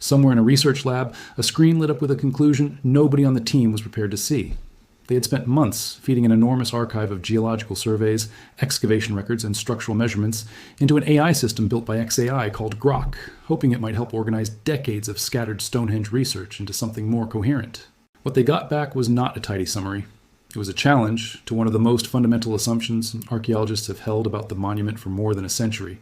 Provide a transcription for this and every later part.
Somewhere in a research lab, a screen lit up with a conclusion nobody on the team was prepared to see. They had spent months feeding an enormous archive of geological surveys, excavation records, and structural measurements into an AI system built by XAI called Grok, hoping it might help organize decades of scattered Stonehenge research into something more coherent. What they got back was not a tidy summary. It was a challenge to one of the most fundamental assumptions archaeologists have held about the monument for more than a century.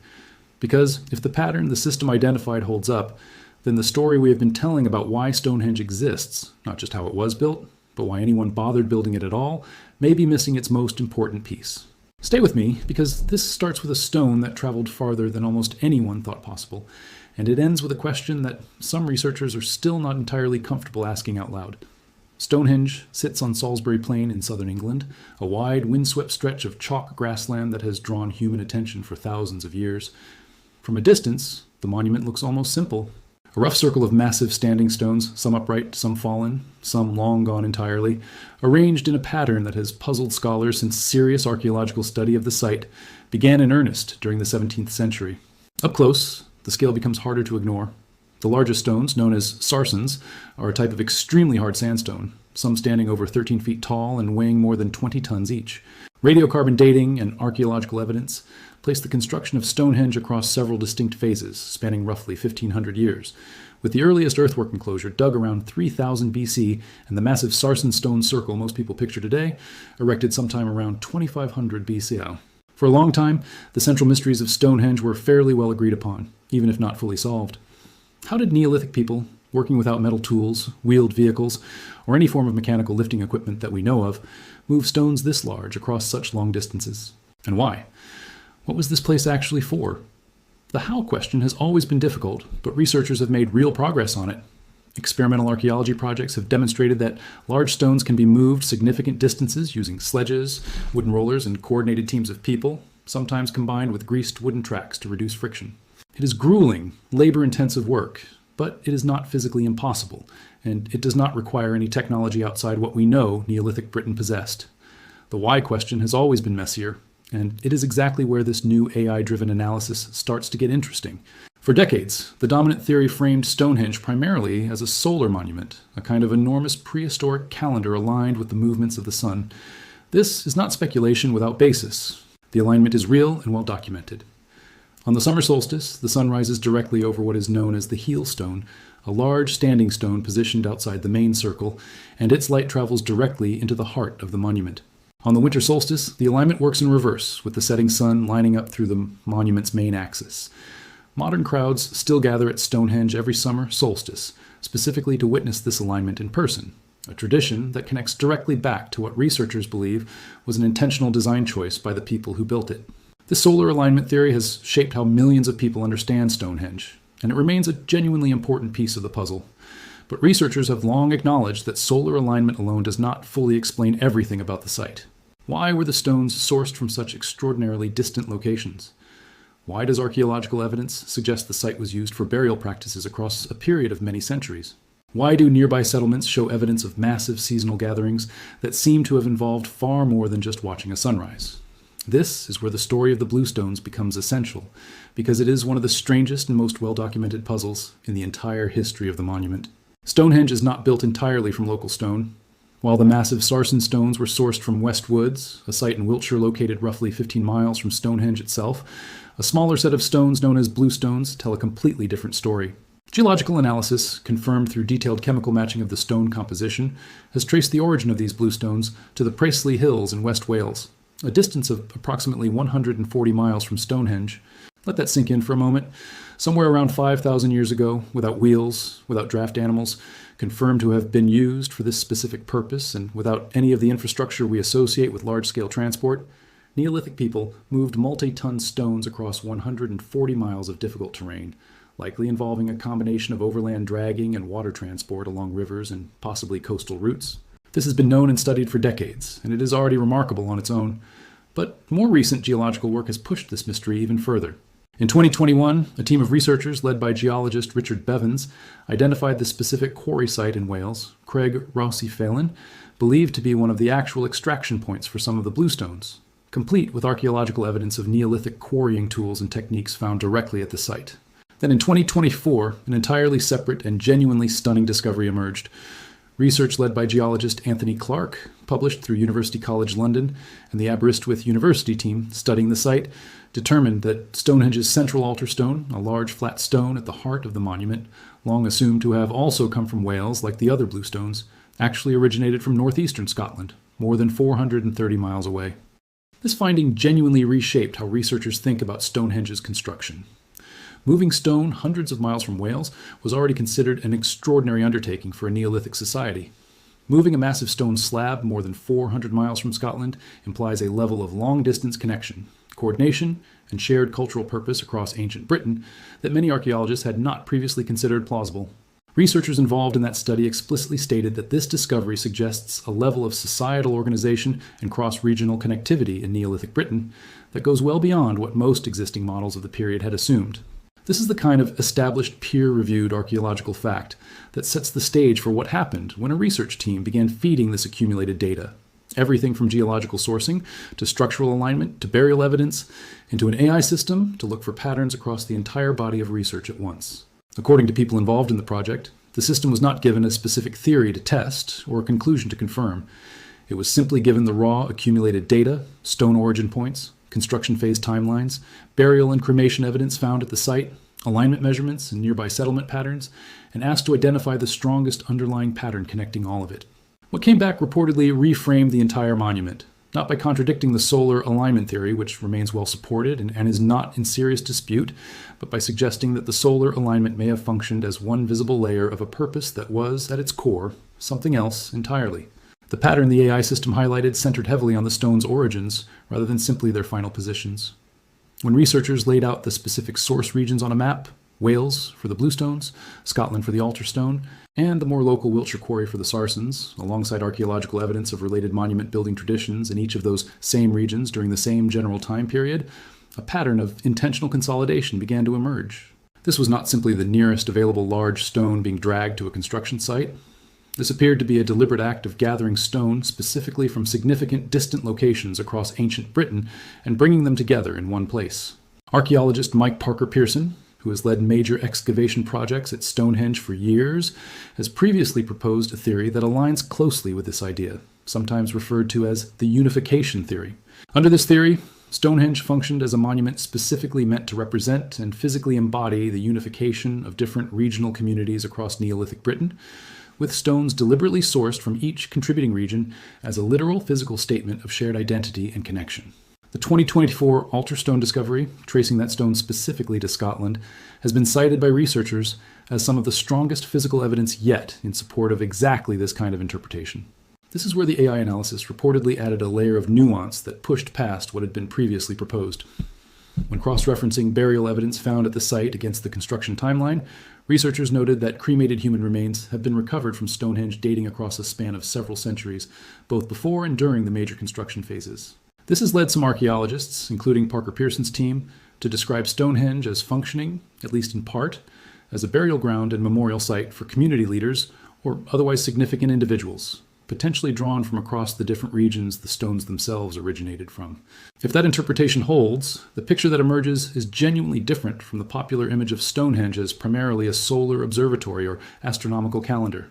Because if the pattern the system identified holds up, then the story we have been telling about why Stonehenge exists, not just how it was built, but why anyone bothered building it at all, may be missing its most important piece. Stay with me, because this starts with a stone that traveled farther than almost anyone thought possible, and it ends with a question that some researchers are still not entirely comfortable asking out loud. Stonehenge sits on Salisbury Plain in southern England, a wide, windswept stretch of chalk grassland that has drawn human attention for thousands of years. From a distance, the monument looks almost simple. A rough circle of massive standing stones, some upright, some fallen, some long gone entirely, arranged in a pattern that has puzzled scholars since serious archaeological study of the site began in earnest during the 17th century. Up close, the scale becomes harder to ignore. The largest stones, known as sarsens, are a type of extremely hard sandstone, some standing over 13 feet tall and weighing more than 20 tons each. Radiocarbon dating and archaeological evidence place the construction of Stonehenge across several distinct phases, spanning roughly 1,500 years, with the earliest earthwork enclosure dug around 3000 BC and the massive sarsen stone circle most people picture today erected sometime around 2500 BCL. For a long time, the central mysteries of Stonehenge were fairly well agreed upon, even if not fully solved. How did Neolithic people, working without metal tools, wheeled vehicles, or any form of mechanical lifting equipment that we know of, move stones this large across such long distances? And why? What was this place actually for? The how question has always been difficult, but researchers have made real progress on it. Experimental archaeology projects have demonstrated that large stones can be moved significant distances using sledges, wooden rollers, and coordinated teams of people, sometimes combined with greased wooden tracks to reduce friction. It is grueling, labor-intensive work, but it is not physically impossible, and it does not require any technology outside what we know Neolithic Britain possessed. The why question has always been messier, and it is exactly where this new AI-driven analysis starts to get interesting. For decades, the dominant theory framed Stonehenge primarily as a solar monument, a kind of enormous prehistoric calendar aligned with the movements of the sun. This is not speculation without basis. The alignment is real and well documented. On the summer solstice, the sun rises directly over what is known as the heel stone, a large standing stone positioned outside the main circle, and its light travels directly into the heart of the monument. On the winter solstice, the alignment works in reverse, with the setting sun lining up through the monument's main axis. Modern crowds still gather at Stonehenge every summer solstice, specifically to witness this alignment in person, a tradition that connects directly back to what researchers believe was an intentional design choice by the people who built it. This solar alignment theory has shaped how millions of people understand Stonehenge, and it remains a genuinely important piece of the puzzle. But researchers have long acknowledged that solar alignment alone does not fully explain everything about the site. Why were the stones sourced from such extraordinarily distant locations? Why does archaeological evidence suggest the site was used for burial practices across a period of many centuries? Why do nearby settlements show evidence of massive seasonal gatherings that seem to have involved far more than just watching a sunrise? This is where the story of the Bluestones becomes essential, because it is one of the strangest and most well-documented puzzles in the entire history of the monument. Stonehenge is not built entirely from local stone. While the massive sarsen stones were sourced from West Woods, a site in Wiltshire located roughly 15 miles from Stonehenge itself, a smaller set of stones known as bluestones tell a completely different story. Geological analysis, confirmed through detailed chemical matching of the stone composition, has traced the origin of these bluestones to the Paisley Hills in West Wales, a distance of approximately 140 miles from Stonehenge. Let that sink in for a moment. Somewhere around 5,000 years ago, without wheels, without draft animals, confirmed to have been used for this specific purpose, and without any of the infrastructure we associate with large-scale transport, Neolithic people moved multi-ton stones across 140 miles of difficult terrain, likely involving a combination of overland dragging and water transport along rivers and possibly coastal routes. This has been known and studied for decades, and it is already remarkable on its own. But more recent geological work has pushed this mystery even further. In 2021, a team of researchers led by geologist Richard Bevans identified the specific quarry site in Wales, Craig Rossi Phelan, believed to be one of the actual extraction points for some of the bluestones, complete with archaeological evidence of Neolithic quarrying tools and techniques found directly at the site. Then in 2024, an entirely separate and genuinely stunning discovery emerged. Research led by geologist Anthony Clark, published through University College London, and the Aberystwyth University team studying the site, determined that Stonehenge's central altar stone, a large flat stone at the heart of the monument, long assumed to have also come from Wales like the other blue stones, actually originated from northeastern Scotland, more than 430 miles away. This finding genuinely reshaped how researchers think about Stonehenge's construction. Moving stone hundreds of miles from Wales was already considered an extraordinary undertaking for a Neolithic society. Moving a massive stone slab more than 400 miles from Scotland implies a level of long-distance connection, coordination, and shared cultural purpose across ancient Britain that many archaeologists had not previously considered plausible. Researchers involved in that study explicitly stated that this discovery suggests a level of societal organization and cross-regional connectivity in Neolithic Britain that goes well beyond what most existing models of the period had assumed. This is the kind of established peer-reviewed archaeological fact that sets the stage for what happened when a research team began feeding this accumulated data, everything from geological sourcing to structural alignment to burial evidence, into an AI system to look for patterns across the entire body of research at once. According to people involved in the project, the system was not given a specific theory to test or a conclusion to confirm. It was simply given the raw accumulated data, stone origin points, construction phase timelines, burial and cremation evidence found at the site, alignment measurements and nearby settlement patterns, and asked to identify the strongest underlying pattern connecting all of it. What came back reportedly reframed the entire monument, not by contradicting the solar alignment theory, which remains well supported and is not in serious dispute, but by suggesting that the solar alignment may have functioned as one visible layer of a purpose that was, at its core, something else entirely. The pattern the AI system highlighted centered heavily on the stone's origins, rather than simply their final positions. When researchers laid out the specific source regions on a map, Wales for the blue stones, Scotland for the altar stone, and the more local Wiltshire quarry for the Sarsens, alongside archaeological evidence of related monument building traditions in each of those same regions during the same general time period, a pattern of intentional consolidation began to emerge. This was not simply the nearest available large stone being dragged to a construction site. This appeared to be a deliberate act of gathering stone specifically from significant distant locations across ancient Britain and bringing them together in one place. Archaeologist Mike Parker Pearson, who has led major excavation projects at Stonehenge for years, has previously proposed a theory that aligns closely with this idea, sometimes referred to as the unification theory. Under this theory, Stonehenge functioned as a monument specifically meant to represent and physically embody the unification of different regional communities across Neolithic Britain, with stones deliberately sourced from each contributing region as a literal physical statement of shared identity and connection. The 2024 altar stone discovery, tracing that stone specifically to Scotland, has been cited by researchers as some of the strongest physical evidence yet in support of exactly this kind of interpretation. This is where the AI analysis reportedly added a layer of nuance that pushed past what had been previously proposed. When cross-referencing burial evidence found at the site against the construction timeline, researchers noted that cremated human remains have been recovered from Stonehenge dating across a span of several centuries, both before and during the major construction phases. This has led some archaeologists, including Parker Pearson's team, to describe Stonehenge as functioning, at least in part, as a burial ground and memorial site for community leaders or otherwise significant individuals, potentially drawn from across the different regions the stones themselves originated from. If that interpretation holds, the picture that emerges is genuinely different from the popular image of Stonehenge as primarily a solar observatory or astronomical calendar.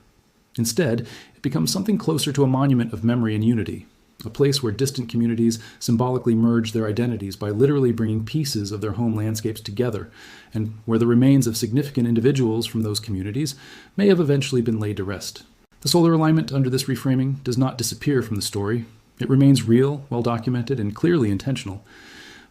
Instead, it becomes something closer to a monument of memory and unity, a place where distant communities symbolically merge their identities by literally bringing pieces of their home landscapes together, and where the remains of significant individuals from those communities may have eventually been laid to rest. The solar alignment under this reframing does not disappear from the story. It remains real, well-documented, and clearly intentional.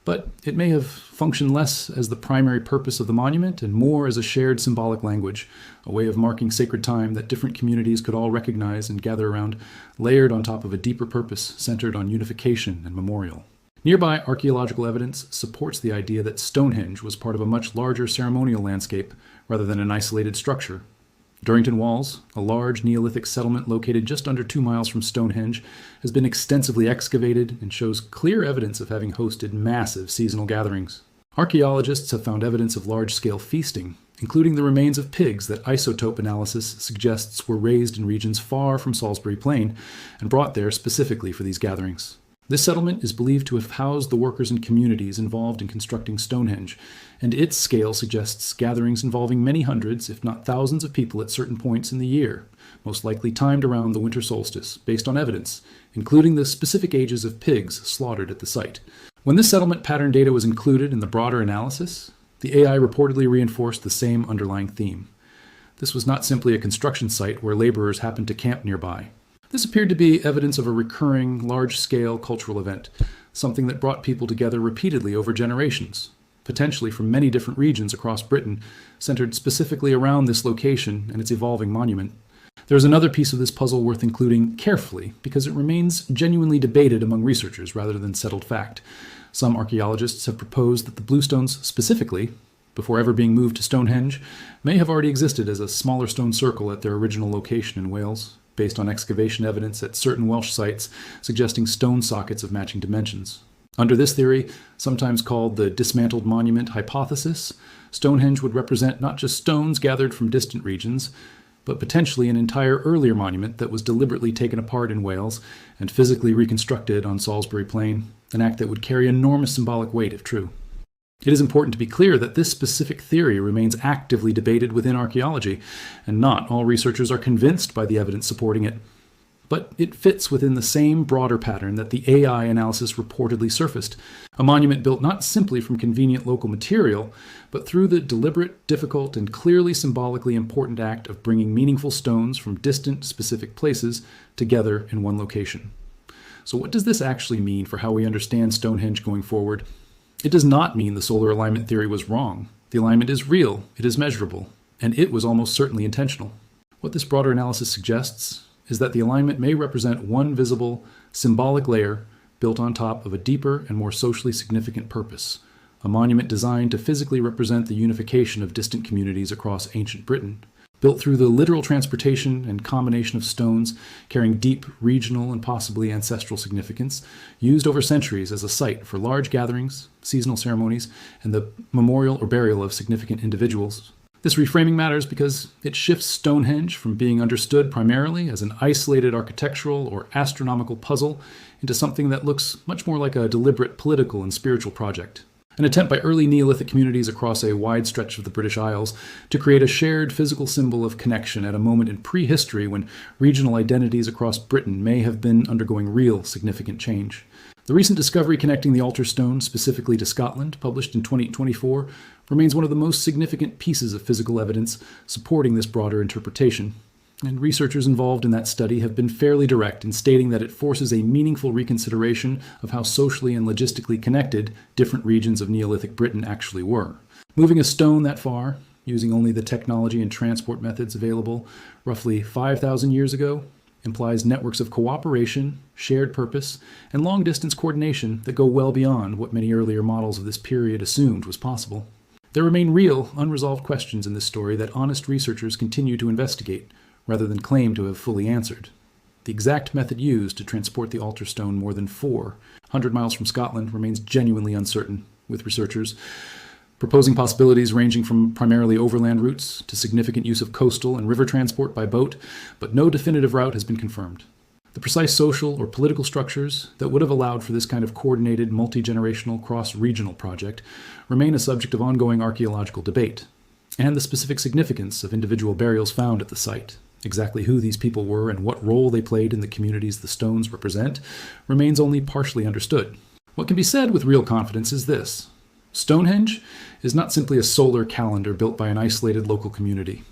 But it may have functioned less as the primary purpose of the monument and more as a shared symbolic language, a way of marking sacred time that different communities could all recognize and gather around, layered on top of a deeper purpose centered on unification and memorial. Nearby archaeological evidence supports the idea that Stonehenge was part of a much larger ceremonial landscape rather than an isolated structure. Durrington Walls, a large Neolithic settlement located just under 2 miles from Stonehenge, has been extensively excavated and shows clear evidence of having hosted massive seasonal gatherings. Archaeologists have found evidence of large-scale feasting, including the remains of pigs that isotope analysis suggests were raised in regions far from Salisbury Plain and brought there specifically for these gatherings. This settlement is believed to have housed the workers and communities involved in constructing Stonehenge, and its scale suggests gatherings involving many hundreds, if not thousands, of people at certain points in the year, most likely timed around the winter solstice, based on evidence, including the specific ages of pigs slaughtered at the site. When this settlement pattern data was included in the broader analysis, the AI reportedly reinforced the same underlying theme. This was not simply a construction site where laborers happened to camp nearby. This appeared to be evidence of a recurring, large-scale cultural event, something that brought people together repeatedly over generations, potentially from many different regions across Britain, centered specifically around this location and its evolving monument. There's another piece of this puzzle worth including carefully, because it remains genuinely debated among researchers rather than settled fact. Some archaeologists have proposed that the bluestones specifically, before ever being moved to Stonehenge, may have already existed as a smaller stone circle at their original location in Wales, based on excavation evidence at certain Welsh sites suggesting stone sockets of matching dimensions. Under this theory, sometimes called the dismantled monument hypothesis, Stonehenge would represent not just stones gathered from distant regions, but potentially an entire earlier monument that was deliberately taken apart in Wales and physically reconstructed on Salisbury Plain, an act that would carry enormous symbolic weight if true. It is important to be clear that this specific theory remains actively debated within archaeology, and not all researchers are convinced by the evidence supporting it. But it fits within the same broader pattern that the AI analysis reportedly surfaced, a monument built not simply from convenient local material, but through the deliberate, difficult, and clearly symbolically important act of bringing meaningful stones from distant, specific places together in one location. So what does this actually mean for how we understand Stonehenge going forward? It does not mean the solar alignment theory was wrong. The alignment is real, it is measurable, and it was almost certainly intentional. What this broader analysis suggests is that the alignment may represent one visible, symbolic layer built on top of a deeper and more socially significant purpose, a monument designed to physically represent the unification of distant communities across ancient Britain, built through the literal transportation and combination of stones carrying deep regional and possibly ancestral significance, used over centuries as a site for large gatherings, seasonal ceremonies, and the memorial or burial of significant individuals. This reframing matters because it shifts Stonehenge from being understood primarily as an isolated architectural or astronomical puzzle into something that looks much more like a deliberate political and spiritual project. An attempt by early Neolithic communities across a wide stretch of the British Isles to create a shared physical symbol of connection at a moment in prehistory when regional identities across Britain may have been undergoing real significant change. The recent discovery connecting the altar stone specifically to Scotland, published in 2024, remains one of the most significant pieces of physical evidence supporting this broader interpretation. And researchers involved in that study have been fairly direct in stating that it forces a meaningful reconsideration of how socially and logistically connected different regions of Neolithic Britain actually were. Moving a stone that far, using only the technology and transport methods available roughly 5,000 years ago, implies networks of cooperation, shared purpose, and long-distance coordination that go well beyond what many earlier models of this period assumed was possible. There remain real, unresolved questions in this story that honest researchers continue to investigate, rather than claim to have fully answered. The exact method used to transport the altar stone more than 400 miles from Scotland remains genuinely uncertain, with researchers proposing possibilities ranging from primarily overland routes to significant use of coastal and river transport by boat, but no definitive route has been confirmed. The precise social or political structures that would have allowed for this kind of coordinated, multi-generational, cross-regional project remain a subject of ongoing archaeological debate, and the specific significance of individual burials found at the site, exactly who these people were and what role they played in the communities the stones represent, remains only partially understood. What can be said with real confidence is this: Stonehenge is not simply a solar calendar built by an isolated local community.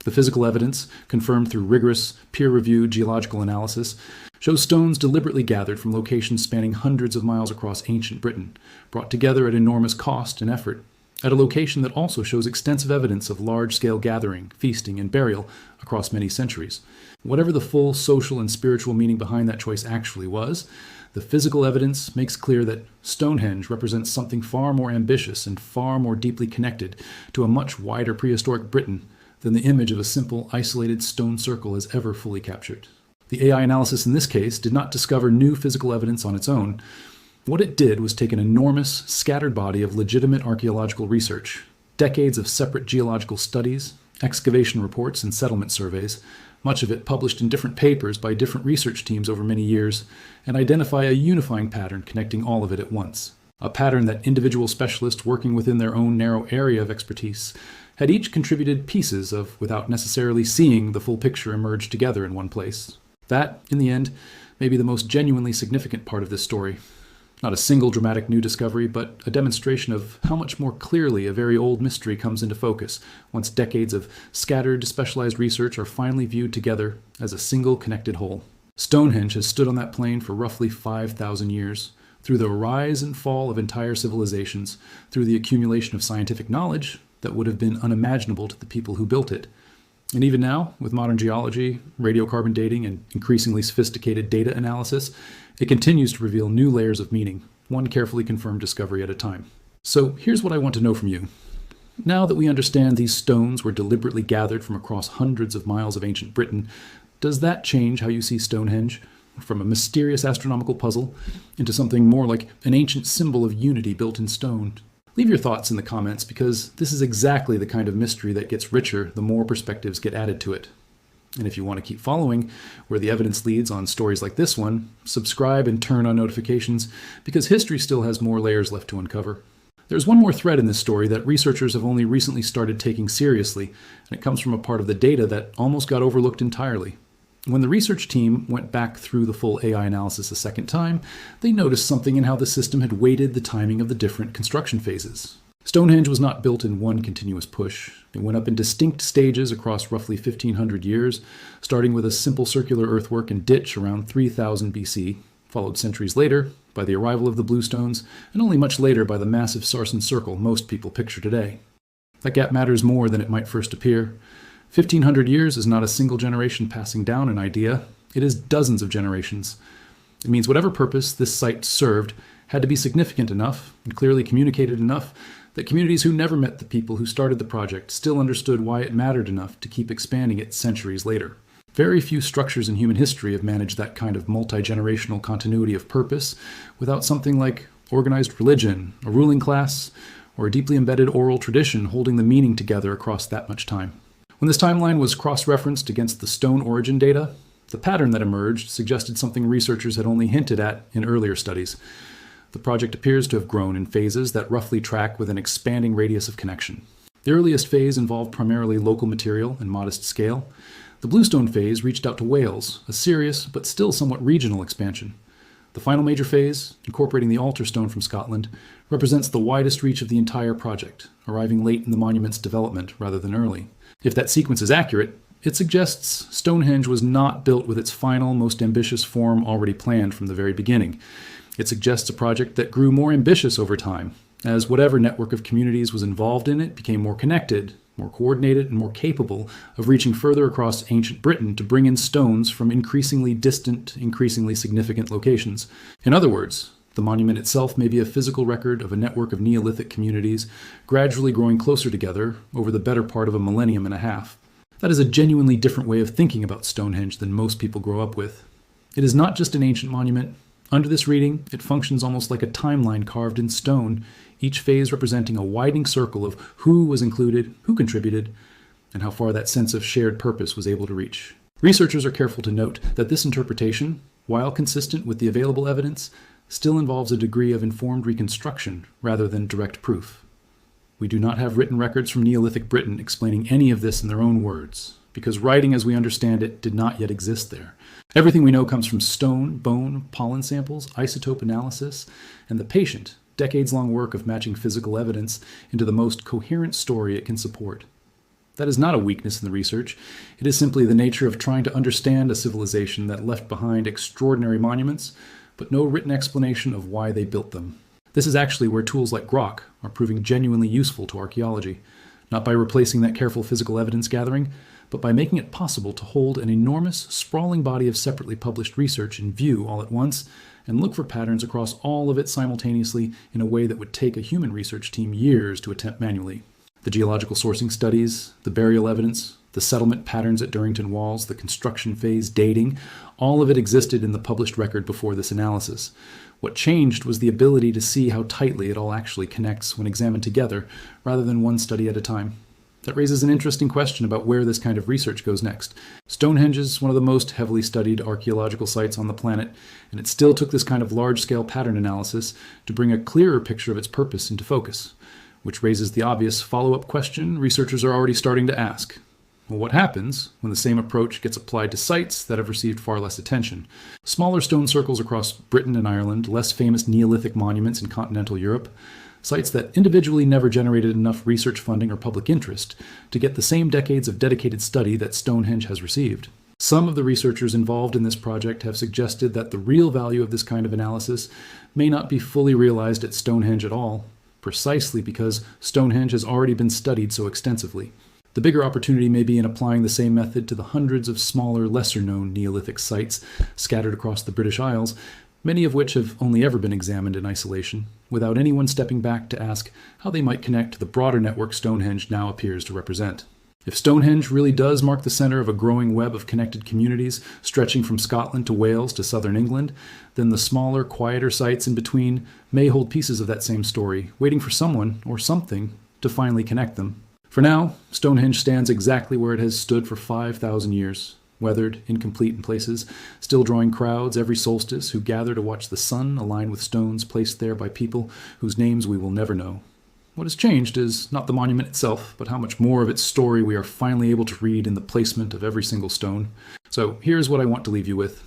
The physical evidence, confirmed through rigorous, peer-reviewed geological analysis, shows stones deliberately gathered from locations spanning hundreds of miles across ancient Britain, brought together at enormous cost and effort, at a location that also shows extensive evidence of large-scale gathering, feasting, and burial across many centuries. Whatever the full social and spiritual meaning behind that choice actually was, the physical evidence makes clear that Stonehenge represents something far more ambitious and far more deeply connected to a much wider prehistoric Britain than the image of a simple, isolated stone circle has ever fully captured. The AI analysis in this case did not discover new physical evidence on its own. What it did was take an enormous, scattered body of legitimate archaeological research, decades of separate geological studies, excavation reports and settlement surveys, much of it published in different papers by different research teams over many years, and identify a unifying pattern connecting all of it at once. A pattern that individual specialists working within their own narrow area of expertise had each contributed pieces of without necessarily seeing the full picture emerge together in one place. That, in the end, may be the most genuinely significant part of this story. Not a single dramatic new discovery, but a demonstration of how much more clearly a very old mystery comes into focus once decades of scattered, specialized research are finally viewed together as a single connected whole. Stonehenge has stood on that plain for roughly 5,000 years. Through the rise and fall of entire civilizations, through the accumulation of scientific knowledge that would have been unimaginable to the people who built it. And even now, with modern geology, radiocarbon dating, and increasingly sophisticated data analysis, it continues to reveal new layers of meaning, one carefully confirmed discovery at a time. So here's what I want to know from you. Now that we understand these stones were deliberately gathered from across hundreds of miles of ancient Britain, does that change how you see Stonehenge? From a mysterious astronomical puzzle into something more like an ancient symbol of unity built in stone? Leave your thoughts in the comments, because this is exactly the kind of mystery that gets richer the more perspectives get added to it. And if you want to keep following where the evidence leads on stories like this one, subscribe and turn on notifications, because history still has more layers left to uncover. There's one more thread in this story that researchers have only recently started taking seriously, and it comes from a part of the data that almost got overlooked entirely. When the research team went back through the full AI analysis a second time, they noticed something in how the system had weighted the timing of the different construction phases. Stonehenge was not built in one continuous push. It went up in distinct stages across roughly 1,500 years, starting with a simple circular earthwork and ditch around 3000 BC, followed centuries later by the arrival of the bluestones, and only much later by the massive sarsen circle most people picture today. That gap matters more than it might first appear. 1,500 years is not a single generation passing down an idea. It is dozens of generations. It means whatever purpose this site served had to be significant enough and clearly communicated enough that communities who never met the people who started the project still understood why it mattered enough to keep expanding it centuries later. Very few structures in human history have managed that kind of multi-generational continuity of purpose without something like organized religion, a ruling class, or a deeply embedded oral tradition holding the meaning together across that much time. When this timeline was cross-referenced against the stone origin data, the pattern that emerged suggested something researchers had only hinted at in earlier studies. The project appears to have grown in phases that roughly track with an expanding radius of connection. The earliest phase involved primarily local material and modest scale. The bluestone phase reached out to Wales, a serious but still somewhat regional expansion. The final major phase, incorporating the altar stone from Scotland, represents the widest reach of the entire project, arriving late in the monument's development rather than early. If that sequence is accurate, it suggests Stonehenge was not built with its final, most ambitious form already planned from the very beginning. It suggests a project that grew more ambitious over time, as whatever network of communities was involved in it became more connected, more coordinated, and more capable of reaching further across ancient Britain to bring in stones from increasingly distant, increasingly significant locations. In other words, the monument itself may be a physical record of a network of Neolithic communities gradually growing closer together over the better part of a millennium and a half. That is a genuinely different way of thinking about Stonehenge than most people grow up with. It is not just an ancient monument. Under this reading, it functions almost like a timeline carved in stone, each phase representing a widening circle of who was included, who contributed, and how far that sense of shared purpose was able to reach. Researchers are careful to note that this interpretation, while consistent with the available evidence, still involves a degree of informed reconstruction rather than direct proof. We do not have written records from Neolithic Britain explaining any of this in their own words, because writing as we understand it did not yet exist there. Everything we know comes from stone, bone, pollen samples, isotope analysis, and the patient, decades-long work of matching physical evidence into the most coherent story it can support. That is not a weakness in the research. It is simply the nature of trying to understand a civilization that left behind extraordinary monuments, but no written explanation of why they built them. This is actually where tools like Grok are proving genuinely useful to archaeology, not by replacing that careful physical evidence gathering, but by making it possible to hold an enormous, sprawling body of separately published research in view all at once and look for patterns across all of it simultaneously in a way that would take a human research team years to attempt manually. The geological sourcing studies, the burial evidence, the settlement patterns at Durrington Walls, the construction phase dating, all of it existed in the published record before this analysis. What changed was the ability to see how tightly it all actually connects when examined together, rather than one study at a time. That raises an interesting question about where this kind of research goes next. Stonehenge is one of the most heavily studied archaeological sites on the planet, and it still took this kind of large-scale pattern analysis to bring a clearer picture of its purpose into focus, which raises the obvious follow-up question researchers are already starting to ask. Well, what happens when the same approach gets applied to sites that have received far less attention? Smaller stone circles across Britain and Ireland, less famous Neolithic monuments in continental Europe, sites that individually never generated enough research funding or public interest to get the same decades of dedicated study that Stonehenge has received. Some of the researchers involved in this project have suggested that the real value of this kind of analysis may not be fully realized at Stonehenge at all, precisely because Stonehenge has already been studied so extensively. The bigger opportunity may be in applying the same method to the hundreds of smaller, lesser-known Neolithic sites scattered across the British Isles, many of which have only ever been examined in isolation, without anyone stepping back to ask how they might connect to the broader network Stonehenge now appears to represent. If Stonehenge really does mark the center of a growing web of connected communities stretching from Scotland to Wales to southern England, then the smaller, quieter sites in between may hold pieces of that same story, waiting for someone or something to finally connect them. For now, Stonehenge stands exactly where it has stood for 5,000 years, weathered, incomplete in places, still drawing crowds every solstice who gather to watch the sun align with stones placed there by people whose names we will never know. What has changed is not the monument itself, but how much more of its story we are finally able to read in the placement of every single stone. So here's what I want to leave you with.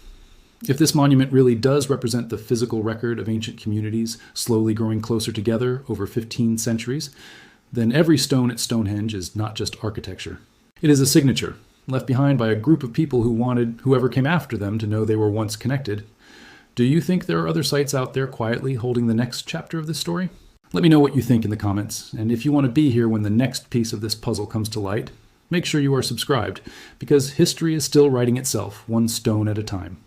If this monument really does represent the physical record of ancient communities slowly growing closer together over 15 centuries, then every stone at Stonehenge is not just architecture. It is a signature, left behind by a group of people who wanted whoever came after them to know they were once connected. Do you think there are other sites out there quietly holding the next chapter of this story? Let me know what you think in the comments, and if you want to be here when the next piece of this puzzle comes to light, make sure you are subscribed, because history is still writing itself one stone at a time.